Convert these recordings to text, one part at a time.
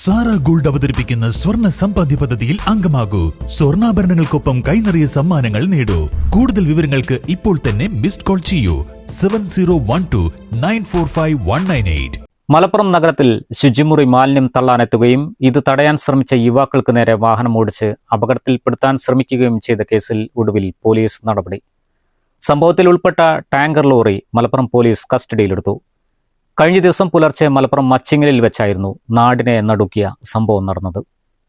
Sara gold അവതരിപ്പിക്കുന്ന സ്വർണ്ണ സമ്പാദ്യ പദ്ധതിയിൽ അംഗമാകൂ. സ്വർണ്ണാഭരണങ്ങൾക്കൊപ്പം കൈനിറിയ സമ്മാനങ്ങൾ നേടൂ. കൂടുതൽ വിവരങ്ങൾക്ക് ഇപ്പോൾ തന്നെ മിസ്ഡ് കോൾ ചെയ്യൂ 7012945198. മലപ്പുറം നഗരത്തിൽ ശുചിമുറി മാലിന്യം തള്ളാനെത്തുകയും ഇത് തടയാൻ ശ്രമിച്ച യുവാക്കൾക്ക് നേരെ വാഹനം ഓടിച്ച് അപകടത്തിൽപ്പെടുത്താൻ ശ്രമിക്കുകയും ചെയ്ത കേസിൽ ഒടുവിൽ പോലീസ് നടപടി. സംഭവത്തിൽ ഉൾപ്പെട്ട ടാങ്കർ ലോറി മലപ്പുറം പോലീസ് കസ്റ്റഡിയിലെടുത്തു. കഴിഞ്ഞ ദിവസം പുലർച്ചെ മലപ്പുറം മച്ചിങ്ങലിൽ വെച്ചായിരുന്നു നാടിനെ നടുക്കിയ സംഭവം നടന്നത്.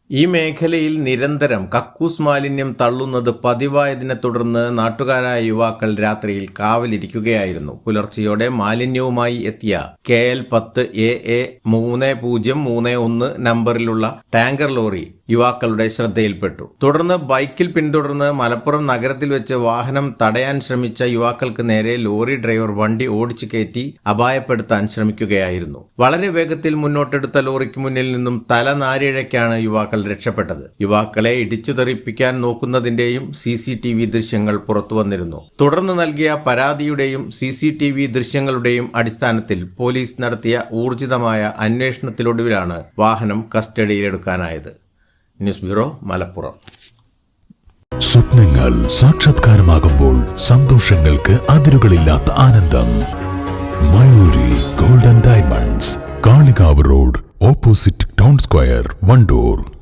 ഈ മേഖലയിൽ നിരന്തരം കക്കൂസ് മാലിന്യം തള്ളുന്നത് പതിവായതിനെ തുടർന്ന് നാട്ടുകാരായ യുവാക്കൾ രാത്രിയിൽ കാവലിരിക്കുകയായിരുന്നു. പുലർച്ചെയോടെ മാലിന്യവുമായി എത്തിയ KL10 AA 3031 നമ്പറിലുള്ള ടാങ്കർ ലോറി യുവാക്കളുടെ ശ്രദ്ധയിൽപ്പെട്ടു. തുടർന്ന് ബൈക്കിൽ പിന്തുടർന്ന് മലപ്പുറം നഗരത്തിൽ വെച്ച് വാഹനം തടയാൻ ശ്രമിച്ച യുവാക്കൾക്ക് നേരെ ലോറി ഡ്രൈവർ വണ്ടി ഓടിച്ചു കയറ്റി അപായപ്പെടുത്താൻ ശ്രമിക്കുകയായിരുന്നു. വളരെ വേഗത്തിൽ മുന്നോട്ടെടുത്ത ലോറിക്ക് മുന്നിൽ നിന്നും തലനാരിഴയ്ക്കാണ് യുവാക്കൾ രക്ഷപ്പെട്ടത്. യുവാക്കളെ ഇടിച്ചു തെറിപ്പിക്കാൻ നോക്കുന്നതിന്റെയും CCTV ദൃശ്യങ്ങൾ പുറത്തു വന്നിരുന്നു. തുടർന്ന് നൽകിയ പരാതിയുടെയും CCTV ദൃശ്യങ്ങളുടെയും അടിസ്ഥാനത്തിൽ പോലീസ് നടത്തിയ ഊർജിതമായ അന്വേഷണത്തിലൊടുവിലാണ് വാഹനം കസ്റ്റഡിയിലെടുക്കാനായത്. News bureau, Malappuram. സ്വപ്നങ്ങൾ സാക്ഷാത്കാരമാകുമ്പോൾ സന്തോഷങ്ങൾക്ക് അതിരുകളില്ലാത്ത ആനന്ദം. Mayuri gold and diamonds, Kalikavu road, opposite town square, Wandoor.